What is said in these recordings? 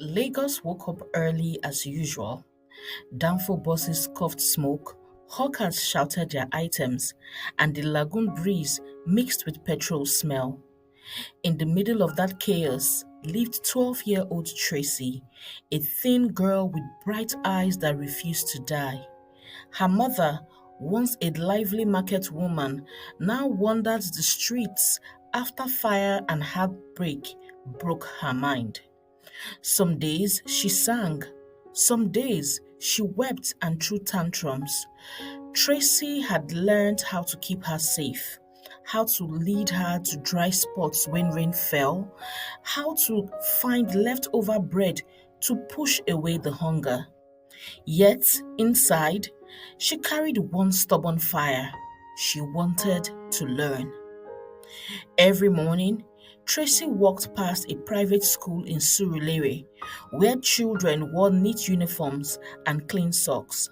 Lagos woke up early as usual. Downfall buses coughed smoke, hawkers shouted their items, and the lagoon breeze mixed with petrol smell. In the middle of that chaos lived 12-year-old Tracy, a thin girl with bright eyes that refused to die. Her mother, once a lively market woman, now wandered the streets after fire and heartbreak broke her mind. Some days she sang, some days she wept and threw tantrums. Tracy had learned how to keep her safe, how to lead her to dry spots when rain fell, how to find leftover bread to push away the hunger. Yet, inside, she carried one stubborn fire. She wanted to learn. Every morning, Tracy walked past a private school in Surulere where children wore neat uniforms and clean socks.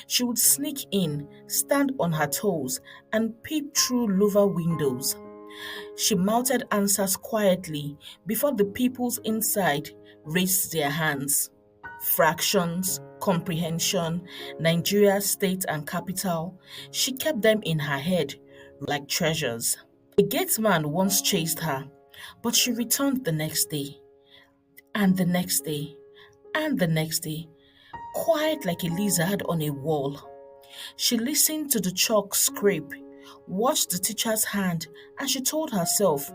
She would sneak in, stand on her toes, and peep through louver windows. She mouthed answers quietly before the pupils inside raised their hands. Fractions, comprehension, Nigeria state and capital, she kept them in her head like treasures. A gateman once chased her, but she returned the next day, and the next day, and the next day, quiet like a lizard on a wall. She listened to the chalk scrape, watched the teacher's hand, and she told herself,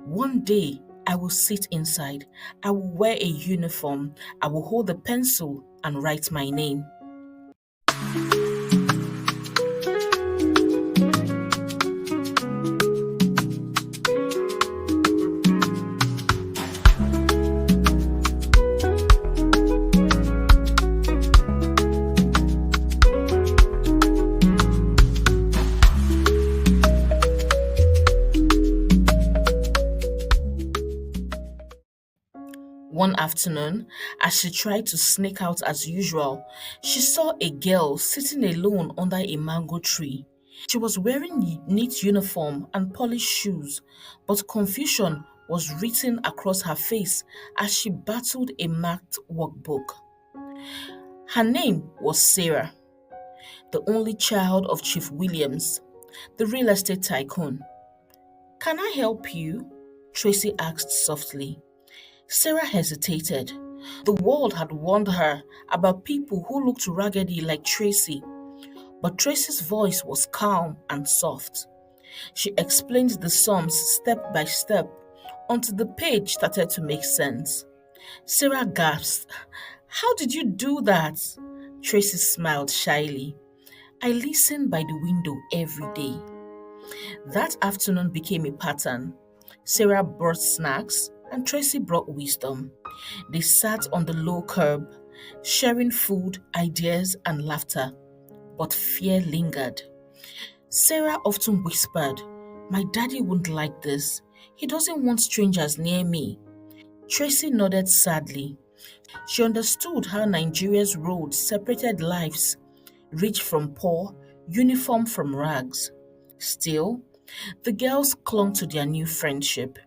one day I will sit inside, I will wear a uniform, I will hold a pencil and write my name. One afternoon, as she tried to sneak out as usual, she saw a girl sitting alone under a mango tree. She was wearing neat uniform and polished shoes, but confusion was written across her face as she battled a marked workbook. Her name was Sarah, the only child of Chief Williams, the real estate tycoon. "Can I help you?" Tracy asked softly. Sarah hesitated. The world had warned her about people who looked raggedy like Tracy, but Tracy's voice was calm and soft. She explained the sums step by step until the page started to make sense. Sarah gasped. "How did you do that?" Tracy smiled shyly. "I listen by the window every day." That afternoon became a pattern. Sarah brought snacks and Tracy brought wisdom. They sat on the low curb, sharing food, ideas, and laughter. But fear lingered. Sarah often whispered, "My daddy wouldn't like this. He doesn't want strangers near me." Tracy nodded sadly. She understood how Nigeria's roads separated lives, rich from poor, uniform from rags. Still, the girls clung to their new friendship.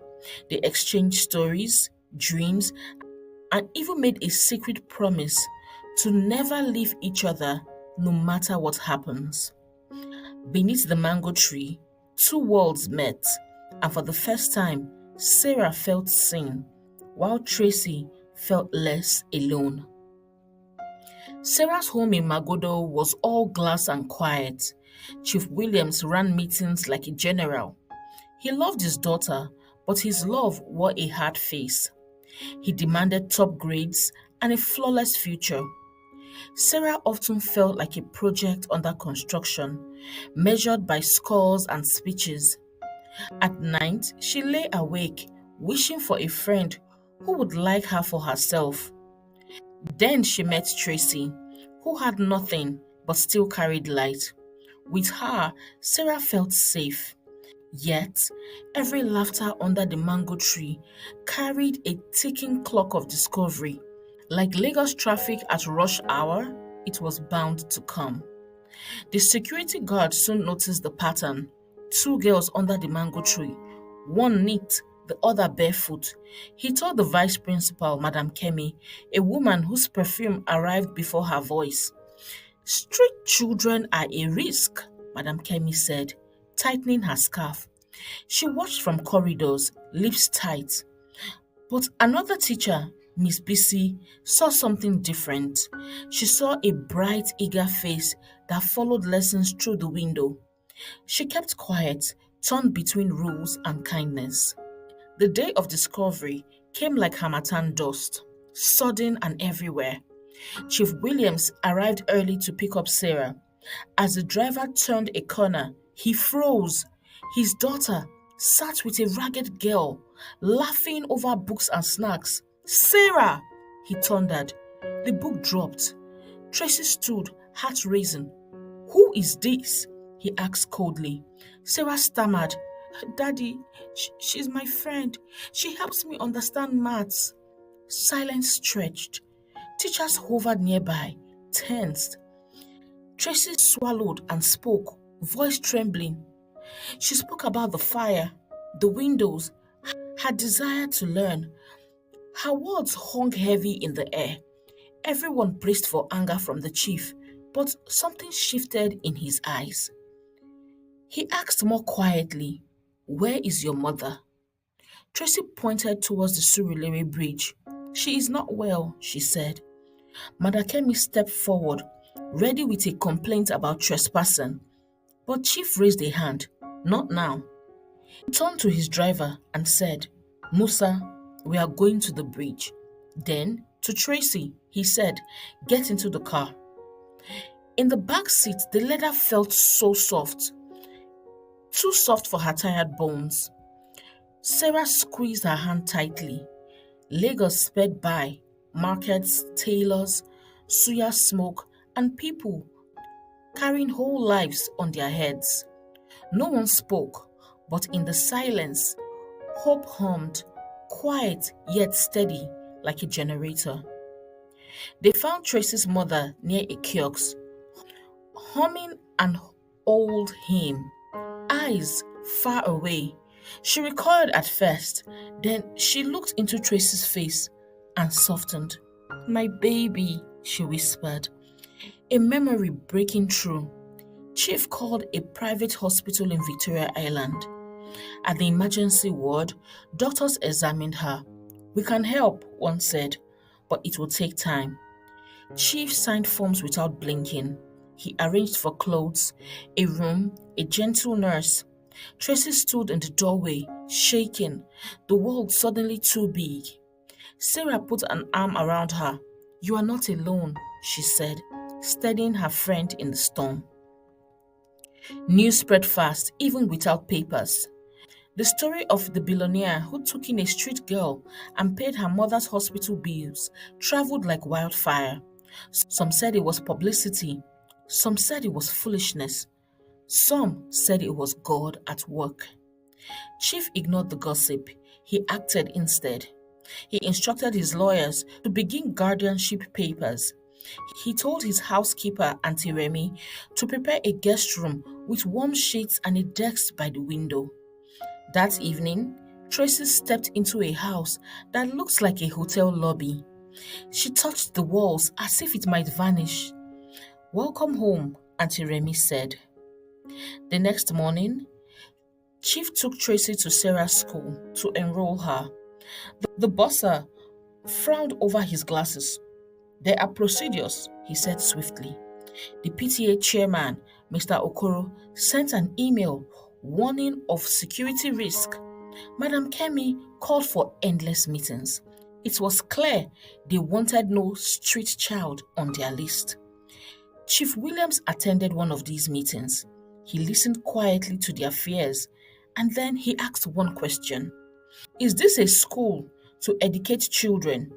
They exchanged stories, dreams, and even made a secret promise to never leave each other no matter what happens. Beneath the mango tree, two worlds met, and for the first time, Sarah felt seen, while Tracy felt less alone. Sarah's home in Magodo was all glass and quiet. Chief Williams ran meetings like a general. He loved his daughter, but his love wore a hard face. He demanded top grades and a flawless future. Sarah often felt like a project under construction, measured by scores and speeches. At night, she lay awake, wishing for a friend who would like her for herself. Then she met Tracy, who had nothing but still carried light. With her, Sarah felt safe. Yet, every laughter under the mango tree carried a ticking clock of discovery. Like Lagos traffic at rush hour, it was bound to come. The security guard soon noticed the pattern. Two girls under the mango tree, one neat, the other barefoot. He told the vice principal, Madam Kemi, a woman whose perfume arrived before her voice. Street children are a risk, Madam Kemi said, tightening her scarf. She watched from corridors, lips tight. But another teacher, Miss Bisi, saw something different. She saw a bright, eager face that followed lessons through the window. She kept quiet, torn between rules and kindness. The day of discovery came like Hamatan dust, sudden and everywhere. Chief Williams arrived early to pick up Sarah. As the driver turned a corner, he froze. His daughter sat with a ragged girl, laughing over books and snacks. Sarah! He thundered. The book dropped. Tracy stood, heart raising. Who is this? He asked coldly. Sarah stammered. Daddy, she's my friend. She helps me understand maths. Silence stretched. Teachers hovered nearby, tensed. Tracy swallowed and spoke, voice trembling. She spoke about the fire, the windows, her desire to learn. Her words hung heavy in the air. Everyone braced for anger from the chief, but something shifted in his eyes. He asked more quietly, Where is your mother? Tracy pointed towards the Surulere bridge. She is not well, she said. Madakemi stepped forward, ready with a complaint about trespassing. But Chief raised a hand. Not now. He turned to his driver and said, Musa, we are going to the bridge. Then, to Tracy, he said, Get into the car. In the back seat, the leather felt so soft. Too soft for her tired bones. Sarah squeezed her hand tightly. Lagos sped by, markets, tailors, suya smoke, and people carrying whole lives on their heads. No one spoke, but in the silence, hope hummed, quiet yet steady like a generator. They found Tracy's mother near a kiosk, humming an old hymn, eyes far away. She recoiled at first, then she looked into Tracy's face and softened. My baby, she whispered, a memory breaking through. Chief called a private hospital in Victoria Island. At the emergency ward, doctors examined her. We can help, one said, but it will take time. Chief signed forms without blinking. He arranged for clothes, a room, a gentle nurse. Tracy stood in the doorway, shaking, the world suddenly too big. Sarah put an arm around her. You are not alone, she said, steadying her friend in the storm. News spread fast, even without papers. The story of the billionaire who took in a street girl and paid her mother's hospital bills traveled like wildfire. Some said it was publicity. Some said it was foolishness. Some said it was God at work. Chief ignored the gossip. He acted instead. He instructed his lawyers to begin guardianship papers. He told his housekeeper, Auntie Remy, to prepare a guest room with warm sheets and a desk by the window. That evening, Tracy stepped into a house that looked like a hotel lobby. She touched the walls as if it might vanish. Welcome home, Auntie Remy said. The next morning, Chief took Tracy to Sarah's school to enroll her. The bursar frowned over his glasses. There are procedures, he said swiftly. The PTA chairman, Mr. Okoro, sent an email warning of security risk. Madam Kemi called for endless meetings. It was clear they wanted no street child on their list. Chief Williams attended one of these meetings. He listened quietly to their fears, and then he asked one question. Is this a school to educate children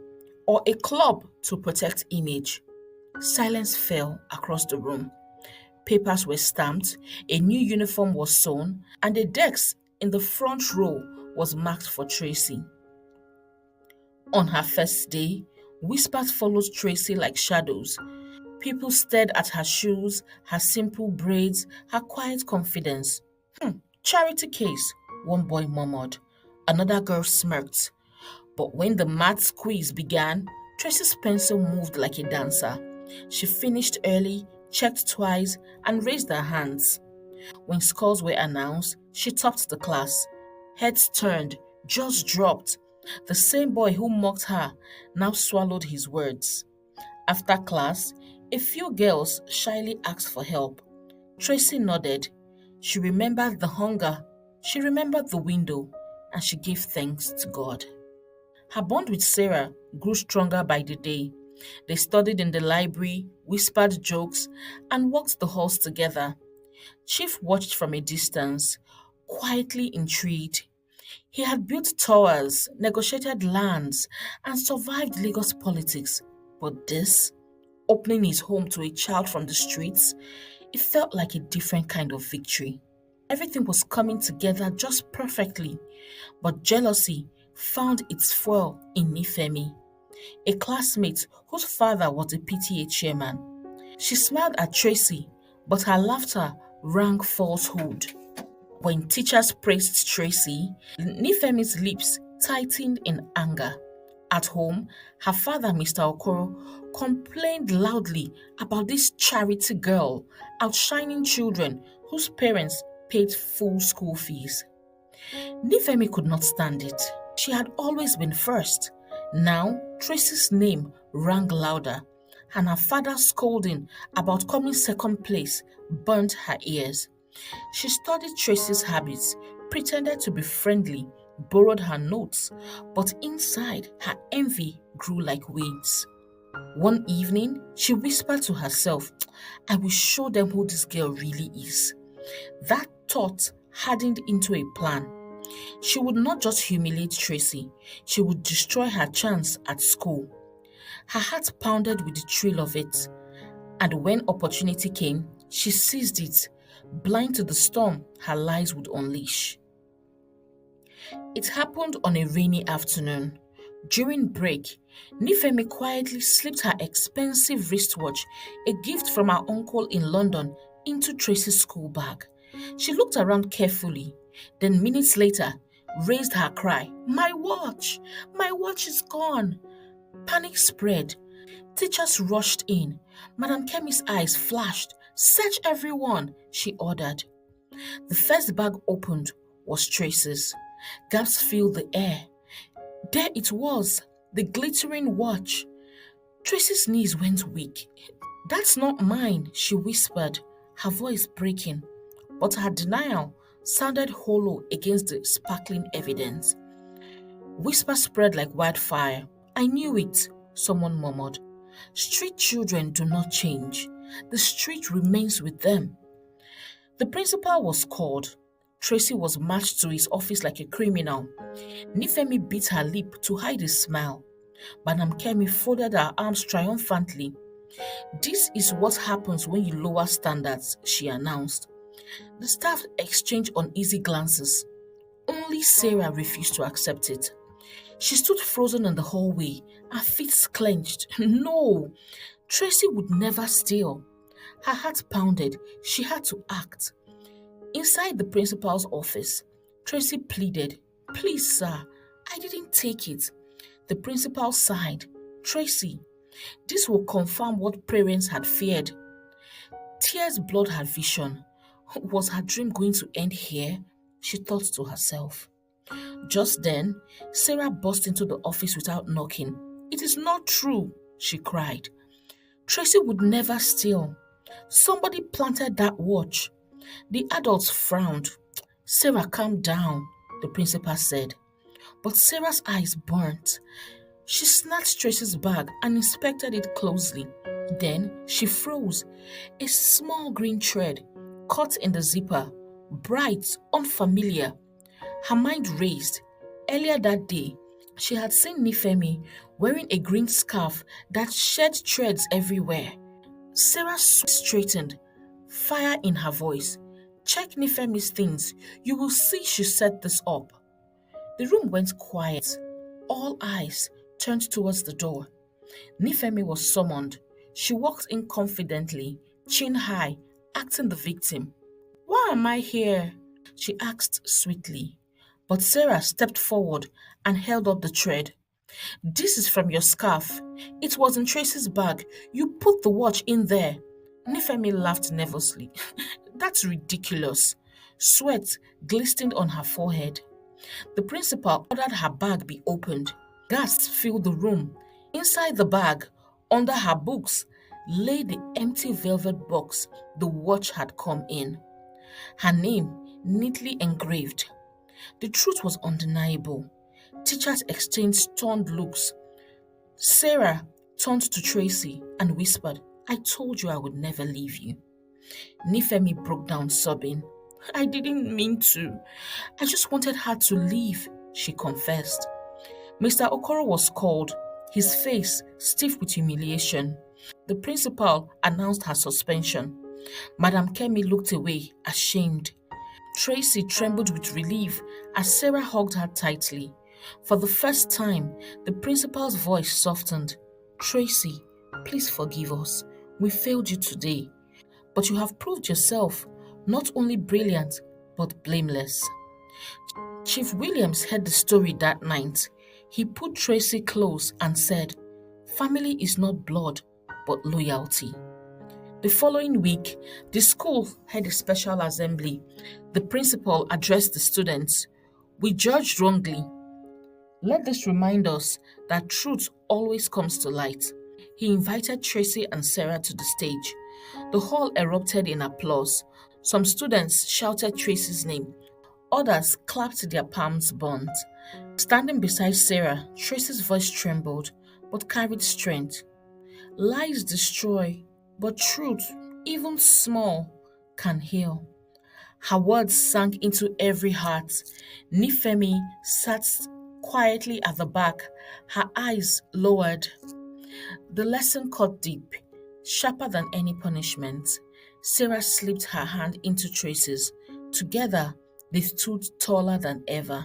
or a club to protect image? Silence fell across the room. Papers were stamped, a new uniform was sewn, and the desk in the front row was marked for Tracy. On her first day, whispers followed Tracy like shadows. People stared at her shoes, her simple braids, her quiet confidence. Charity case, one boy murmured. Another girl smirked. But when the maths quiz began, Tracy's pencil moved like a dancer. She finished early, checked twice, and raised her hands. When scores were announced, she topped the class. Heads turned, jaws dropped. The same boy who mocked her now swallowed his words. After class, a few girls shyly asked for help. Tracy nodded. She remembered the hunger, she remembered the window, and she gave thanks to God. Her bond with Sarah grew stronger by the day. They studied in the library, whispered jokes, and walked the halls together. Chief watched from a distance, quietly intrigued. He had built towers, negotiated lands, and survived Lagos politics. But this, opening his home to a child from the streets, it felt like a different kind of victory. Everything was coming together just perfectly, but jealousy found its foil in Nifemi, a classmate whose father was a PTA chairman. She smiled at Tracy, but her laughter rang falsehood. When teachers praised Tracy, Nifemi's lips tightened in anger. At home, her father, Mr. Okoro, complained loudly about this charity girl outshining children whose parents paid full school fees. Nifemi could not stand it. She had always been first. Now, Tracy's name rang louder, and her father's scolding about coming second place burnt her ears. She studied Tracy's habits, pretended to be friendly, borrowed her notes, but inside, her envy grew like weeds. One evening, she whispered to herself, I will show them who this girl really is. That thought hardened into a plan. She would not just humiliate Tracy, she would destroy her chance at school. Her heart pounded with the thrill of it, and when opportunity came, she seized it, blind to the storm her lies would unleash. It happened on a rainy afternoon. During break, Nifemi quietly slipped her expensive wristwatch, a gift from her uncle in London, into Tracy's school bag. She looked around carefully, then minutes later raised her cry, My watch! My watch is gone! Panic spread. Teachers rushed in. Madam Kemi's eyes flashed. Search everyone, she ordered. The first bag opened was Tracy's. Gasps filled the air. There it was, the glittering watch. Tracy's knees went weak. That's not mine, she whispered, her voice breaking. But her denial sounded hollow against the sparkling evidence. Whispers spread like wildfire. I knew it, someone murmured. Street children do not change. The street remains with them. The principal was called. Tracy was marched to his office like a criminal. Nifemi bit her lip to hide a smile. Madam Kemi folded her arms triumphantly. This is what happens when you lower standards, she announced. The staff exchanged uneasy glances. Only Sarah refused to accept it. She stood frozen in the hallway, her fists clenched. No, Tracy would never steal. Her heart pounded. She had to act. Inside the principal's office, Tracy pleaded, Please, sir, I didn't take it. The principal sighed. Tracy, this will confirm what parents had feared. Tears blurred her vision. Was her dream going to end here? She thought to herself. Just then, Sarah burst into the office without knocking. It is not true, she cried. Tracy would never steal. Somebody planted that watch. The adults frowned. Sarah, calm down, the principal said. But Sarah's eyes burnt. She snatched Tracy's bag and inspected it closely. Then she froze. A small green thread, caught in the zipper, bright, unfamiliar. Her mind raced. Earlier that day, she had seen Nifemi wearing a green scarf that shed threads everywhere. Sarah straightened, fire in her voice. Check Nifemi's things. You will see she set this up. The room went quiet. All eyes turned towards the door. Nifemi was summoned. She walked in confidently, chin high, acting the victim. Why am I here? She asked sweetly. But Sarah stepped forward and held up the thread. This is from your scarf. It was in Tracy's bag. You put the watch in there. Nifemi laughed nervously. That's ridiculous. Sweat glistened on her forehead. The principal ordered her bag be opened. Gasps filled the room. Inside the bag, under her books, lay the empty velvet box the watch had come in. Her name neatly engraved. The truth was undeniable. Teachers exchanged stunned looks. Sarah turned to Tracy and whispered, I told you I would never leave you. Nifemi broke down sobbing. I didn't mean to. I just wanted her to leave, she confessed. Mr. Okoro was called, his face stiff with humiliation. The principal announced her suspension. Madam Kemi looked away, ashamed. Tracy trembled with relief as Sarah hugged her tightly. For the first time, the principal's voice softened. Tracy, please forgive us. We failed you today. But you have proved yourself not only brilliant, but blameless. Chief Williams heard the story that night. He put Tracy close and said, family is not blood, but loyalty. The following week, the school had a special assembly. The principal addressed the students. We judged wrongly. Let this remind us that truth always comes to light. He invited Tracy and Sarah to the stage. The hall erupted in applause. Some students shouted Tracy's name. Others clapped their palms burnt. Standing beside Sarah, Tracy's voice trembled, but carried strength. Lies destroy, but truth, even small, can heal. Her words sank into every heart. Nifemi sat quietly at the back, her eyes lowered. The lesson cut deep, sharper than any punishment. Sarah slipped her hand into Tracy's. Together, they stood taller than ever.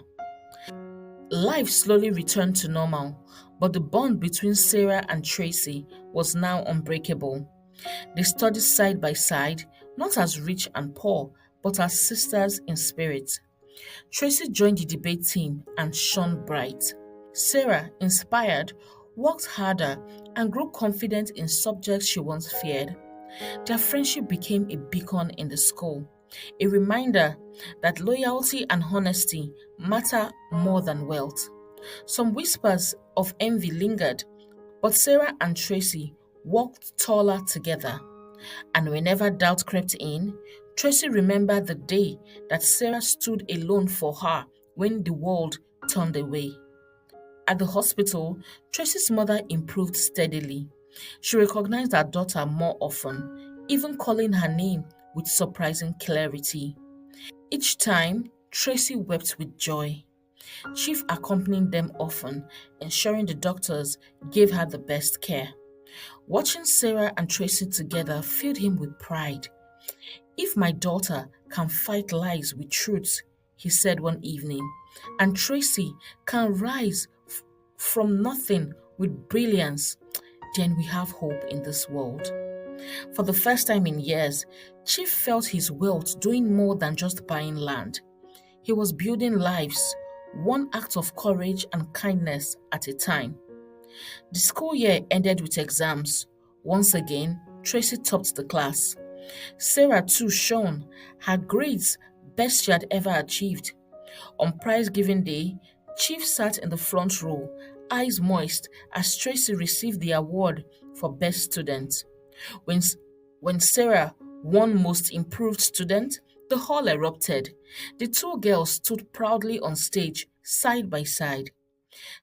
Life slowly returned to normal, but the bond between Sarah and Tracy was now unbreakable. They studied side by side, not as rich and poor, but as sisters in spirit. Tracy joined the debate team and shone bright. Sarah, inspired, worked harder and grew confident in subjects she once feared. Their friendship became a beacon in the school, a reminder that loyalty and honesty matter more than wealth. Some whispers of envy lingered, but Sarah and Tracy walked taller together. And whenever doubt crept in, Tracy remembered the day that Sarah stood alone for her when the world turned away. At the hospital, Tracy's mother improved steadily. She recognized her daughter more often, even calling her name with surprising clarity. Each time, Tracy wept with joy. Chief accompanied them often, ensuring the doctors gave her the best care. Watching Sarah and Tracy together filled him with pride. If my daughter can fight lies with truth, he said one evening, and Tracy can rise from nothing with brilliance, then we have hope in this world. For the first time in years, Chief felt his wealth doing more than just buying land. He was building lives, one act of courage and kindness at a time. The school year ended with exams. Once again, Tracy topped the class. Sarah too shone, her grades best she had ever achieved. On prize giving day, Chief sat in the front row, eyes moist as Tracy received the award for best student. When, when Sarah won most improved student, the hall erupted. The two girls stood proudly on stage, side by side.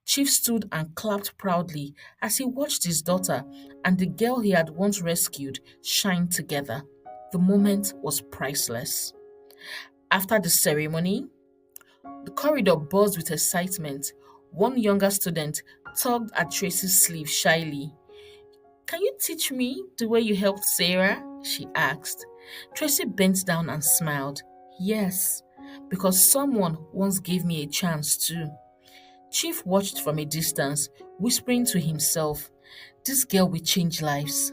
Chief stood and clapped proudly as he watched his daughter and the girl he had once rescued shine together. The moment was priceless. After the ceremony, the corridor buzzed with excitement. One younger student tugged at Tracy's sleeve shyly. Can you teach me the way you helped Sarah? She asked. Tracy bent down and smiled. Yes, because someone once gave me a chance too. Chief watched from a distance, whispering to himself, this girl will change lives.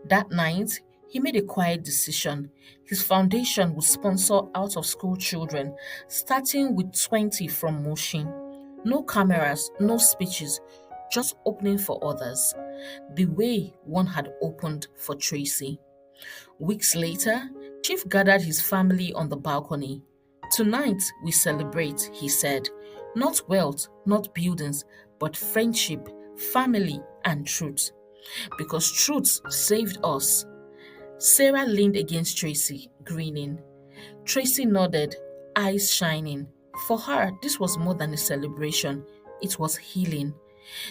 That night, he made a quiet decision. His foundation would sponsor out of school children, starting with 20 from Mushin. No cameras, no speeches, just opening for others, the way one had opened for Tracy. Weeks later, Chief gathered his family on the balcony. Tonight we celebrate, he said. Not wealth, not buildings, but friendship, family, and truth. Because truth saved us. Sarah leaned against Tracy, grinning. Tracy nodded, eyes shining. For her, this was more than a celebration. It was healing.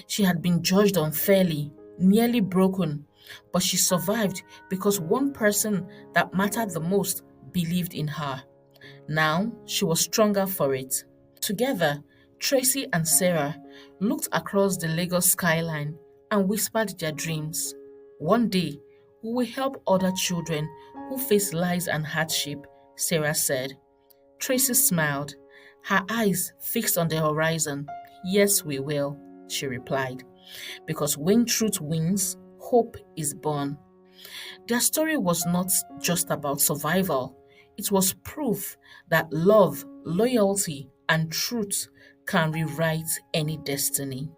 She had been judged unfairly, nearly broken, but she survived because one person that mattered the most believed in her. Now she was stronger for it. Together, Tracy and Sarah looked across the Lagos skyline and whispered their dreams. One day, we will help other children who face lies and hardship, Sarah said. Tracy smiled, her eyes fixed on the horizon. Yes, we will, she replied. Because when truth wins, hope is born. Their story was not just about survival, it was proof that love, loyalty, and truth can rewrite any destiny.